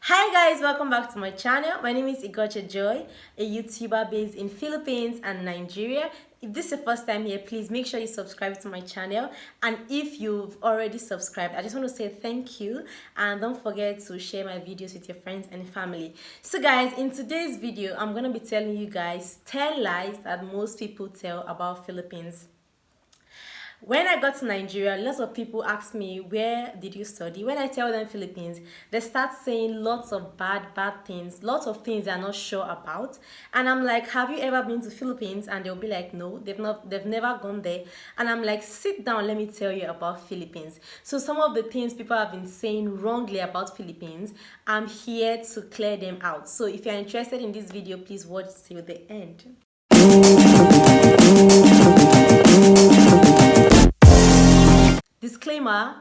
Hi guys, welcome back to my channel. My name is Igocha Joy, a YouTuber based in Philippines and Nigeria. If this is your first time here, please make sure you subscribe to my channel. And if you've already subscribed, I just want to say thank you. And don't forget to share my videos with your friends and family. So guys, in today's video, I'm going to be telling you guys 10 lies that most people tell about Philippines. When I got to Nigeria, lots of people ask me, where did you study? When I tell them Philippines, they start saying lots of bad things, lots of things they're not sure about. And I'm like, have you ever been to Philippines? And they'll be like, no, they've never gone there. And I'm like, sit down, let me tell you about Philippines. So some of the things people have been saying wrongly about Philippines, I'm here to clear them out. So if you're interested in this video, please watch till the end. Disclaimer,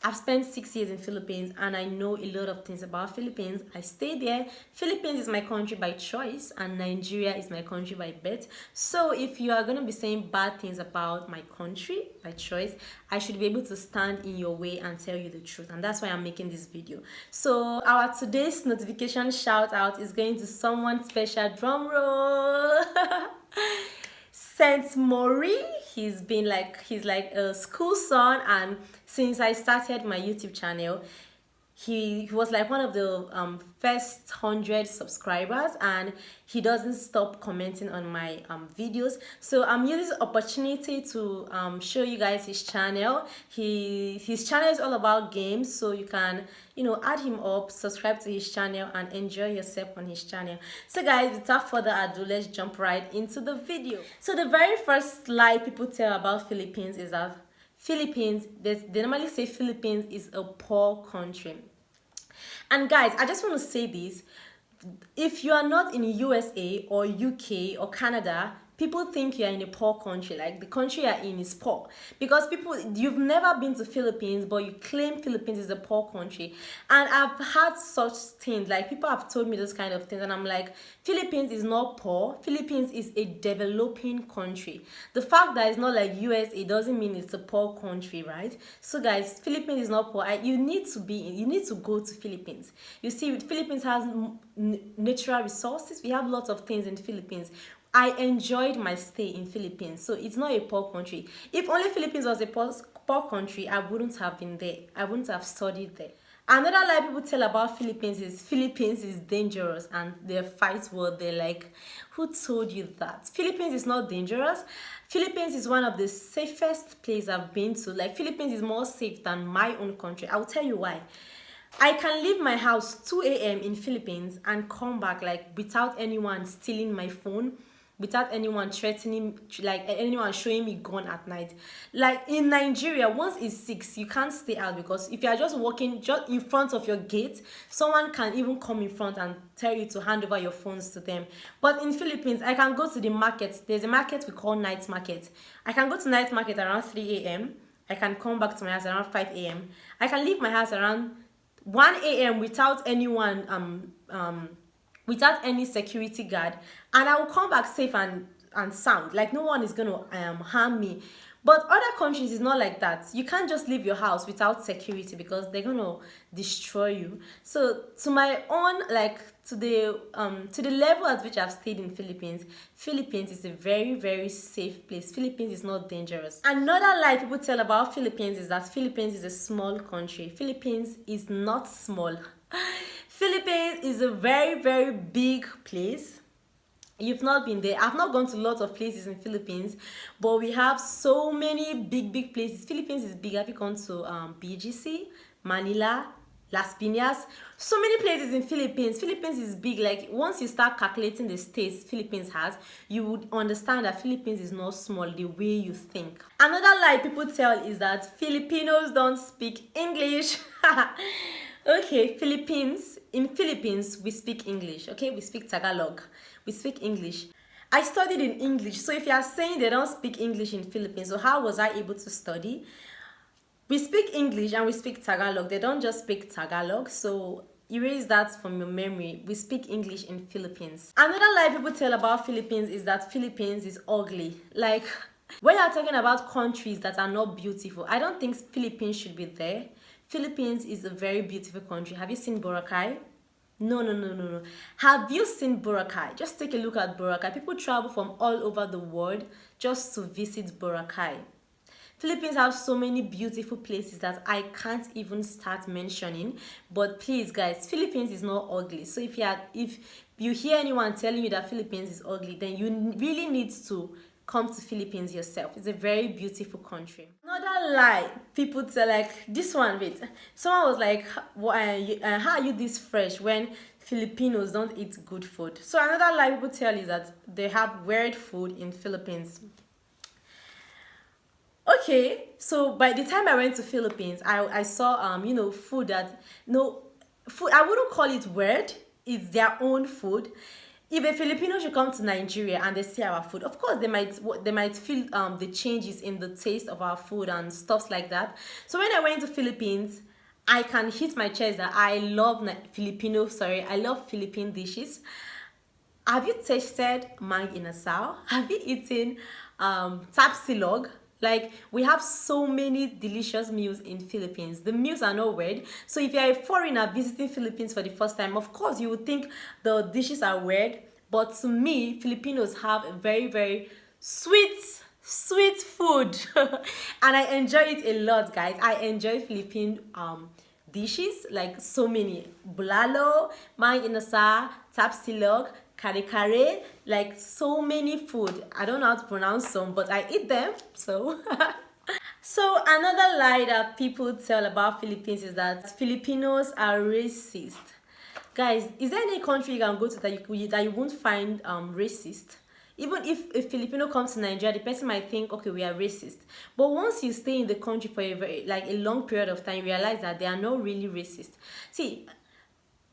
I've spent 6 years in Philippines and I know a lot of things about Philippines. I stayed there. Philippines is my country by choice and Nigeria is my country by birth. So if you are going to be saying bad things about my country by choice, I should be able to stand in your way and tell you the truth. And that's why I'm making this video. So our today's notification shout out is going to someone special. Drum roll. Saint Mori, he's like a school son, and since I started my YouTube channel, he was like one of the first 100 subscribers, and he doesn't stop commenting on my videos. So I'm using this opportunity to show you guys his channel. His channel is all about games, so you can add him up, subscribe to his channel, and enjoy yourself on his channel. So guys, without further ado, let's jump right into the video. So the very first lie people tell about Philippines is that Philippines, they normally say Philippines is a poor country. And guys, I just want to say this. If you are not in USA or UK or Canada, people think you are in a poor country, like the country you're in is poor. Because you've never been to Philippines, but you claim Philippines is a poor country. And I've had such things, like people have told me those kind of things, and I'm like, Philippines is not poor. Philippines is a developing country. The fact that it's not like USA doesn't mean it's a poor country, right? So guys, Philippines is not poor. You need to go to Philippines. You see, Philippines has natural resources. We have lots of things in Philippines. I enjoyed my stay in Philippines, so it's not a poor country. If only Philippines was a poor country, I wouldn't have been there. I wouldn't have studied there. Another lie people tell about Philippines is dangerous, and their fight word, they're like, who told you that? Philippines is not dangerous. Philippines is one of the safest places I've been to. Like, Philippines is more safe than my own country. I'll tell you why. I can leave my house 2 a.m. in Philippines and come back like without anyone stealing my phone, without anyone threatening, like anyone showing me gun at night. Like in Nigeria, once it's 6, you can't stay out, because if you are just walking just in front of your gate, someone can even come in front and tell you to hand over your phones to them. But in Philippines, I can go to the market. There's a market we call night market. I can go to night market around 3 a.m. I can come back to my house around 5 a.m. I can leave my house around 1 a.m. without anyone without any security guard, and I will come back safe and sound, like no one is going to harm me. But other countries is not like that. You can't just leave your house without security, because they're going to destroy you. So to my own, like to the level at which I've stayed in Philippines is a very safe place. Philippines is not dangerous. Another lie people tell about Philippines is that Philippines is a small country. Philippines is not small. Philippines is a very big place. You've not been there. I've not gone to lots of places in Philippines, but we have so many big places. Philippines is big. Have you gone to BGC, Manila, Las Piñas? So many places in Philippines. Philippines is big. Like once you start calculating the states Philippines has, you would understand that Philippines is not small the way you think. Another lie people tell is that Filipinos don't speak English. Okay, in Philippines, we speak English, okay? We speak Tagalog. We speak English. I studied in English, so if you are saying they don't speak English in Philippines, so how was I able to study? We speak English and we speak Tagalog. They don't just speak Tagalog, so erase that from your memory. We speak English in Philippines. Another lie people tell about Philippines is that Philippines is ugly. Like, when you're talking about countries that are not beautiful, I don't think Philippines should be there. Philippines is a very beautiful country. Have you seen Boracay? No, no, no, no, no. Have you seen Boracay? Just take a look at Boracay. People travel from all over the world just to visit Boracay. Philippines have so many beautiful places that I can't even start mentioning. But please, guys, Philippines is not ugly. So if you hear anyone telling you that Philippines is ugly, then you really need to come to Philippines yourself. It's a very beautiful country. Another lie people tell, like this one, wait, someone was like, why, how are you this fresh when Filipinos don't eat good food? So another lie people tell is that they have weird food in Philippines. Okay, so by the time I went to Philippines, I saw food that, no, food, I wouldn't call it weird. It's their own food. If a Filipino should come to Nigeria and they see our food, of course they might feel the changes in the taste of our food and stuffs like that. So when I went to Philippines, I can hit my chest that I love I love Philippine dishes. Have you tasted mang inasal? Have you eaten tapsilog? Like, we have so many delicious meals in Philippines. The meals are not weird. So if you're a foreigner visiting Philippines for the first time, of course you would think the dishes are weird. But to me, Filipinos have a very, very sweet food. And I enjoy it a lot, guys. I enjoy Philippine dishes, like so many. Bulalo, mang inasal, tapsilog, kare kare, like so many food. I don't know how to pronounce some, but I eat them. So so another lie that people tell about Philippines is that Filipinos are racist. Guys, is there any country you can go to that you won't find racist? Even if a Filipino comes to Nigeria, the person might think, okay, we are racist. But once you stay in the country for a long period of time, you realize that they are not really racist. See,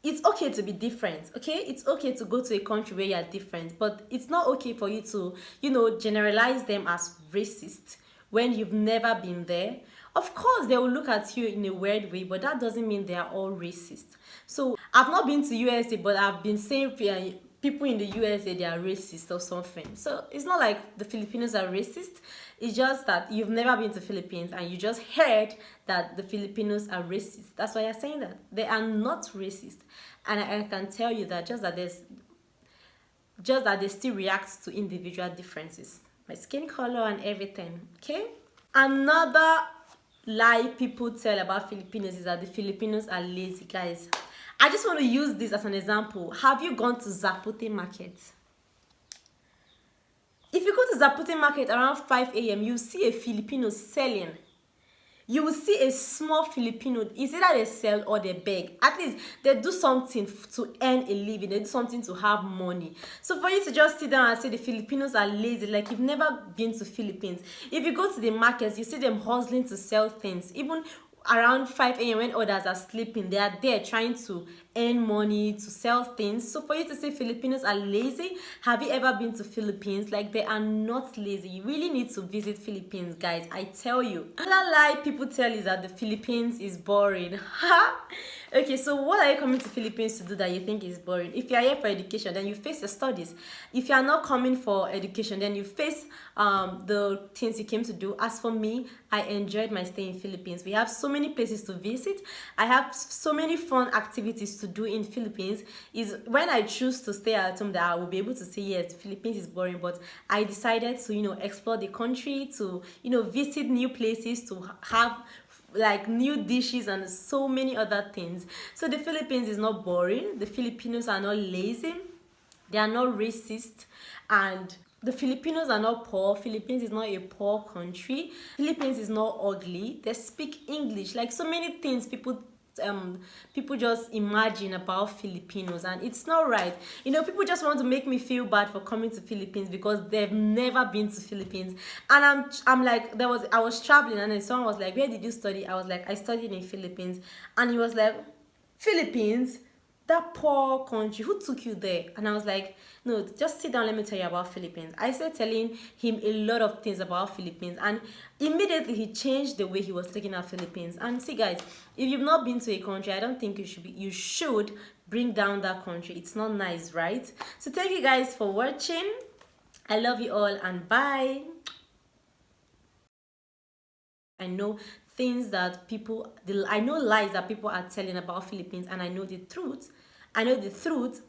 it's okay to be different, okay? It's okay to go to a country where you are different, but it's not okay for you to, generalize them as racist when you've never been there. Of course, they will look at you in a weird way, but that doesn't mean they are all racist. So, I've not been to USA, but I've been saying people in the USA, they are racist or something. So, it's not like the Filipinos are racist. It's just that you've never been to Philippines and you just heard that the Filipinos are racist. That's why you're saying that. They are not racist. And I can tell you that just that they still react to individual differences. My skin color and everything. Okay? Another lie people tell about Filipinos is that the Filipinos are lazy, guys. I just want to use this as an example. Have you gone to Zapote Market? If you go to Zapote Market around 5 a.m., you see a Filipino selling. You will see a small Filipino. It's either they sell or they beg. At least they do something to earn a living. They do something to have money. So for you to just sit down and say the Filipinos are lazy, like you've never been to Philippines. If you go to the markets, you see them hustling to sell things. Even around 5 a.m. when others are sleeping, they are there trying to earn money, to sell things. So for you to say Filipinos are lazy, have you ever been to Philippines? Like, they are not lazy. You really need to visit Philippines, guys. I tell you. Another lie people tell is that the Philippines is boring. Okay, so what are you coming to Philippines to do that you think is boring? If you are here for education, then you face your studies. If you are not coming for education, then you face the things you came to do. As for me, I enjoyed my stay in Philippines. We have so many places to visit. I have so many fun activities to do in Philippines. Is when I choose to stay at home that I will be able to say, yes, Philippines is boring, but I decided to, explore the country, to, visit new places, to have like new dishes and so many other things. So the Philippines is not boring. The Filipinos are not lazy. They are not racist. And the Filipinos are not poor. Philippines is not a poor country. Philippines is not ugly. They speak English. Like, so many things people just imagine about Filipinos, and it's not right. People just want to make me feel bad for coming to Philippines because they've never been to Philippines. And I'm like, I was traveling, and then someone was like, where did you study? I was like, I studied in Philippines. And he was like, Philippines? That poor country, who took you there? And I was like, no, just sit down, let me tell you about Philippines. I started telling him a lot of things about Philippines, and immediately he changed the way he was looking at Philippines. And see, guys, if you've not been to a country, I don't think you should bring down that country. It's not nice, right? So thank you guys for watching. I love you all, and bye. I know things that I know lies that people are telling about Philippines, and I know the truth. I know the truth,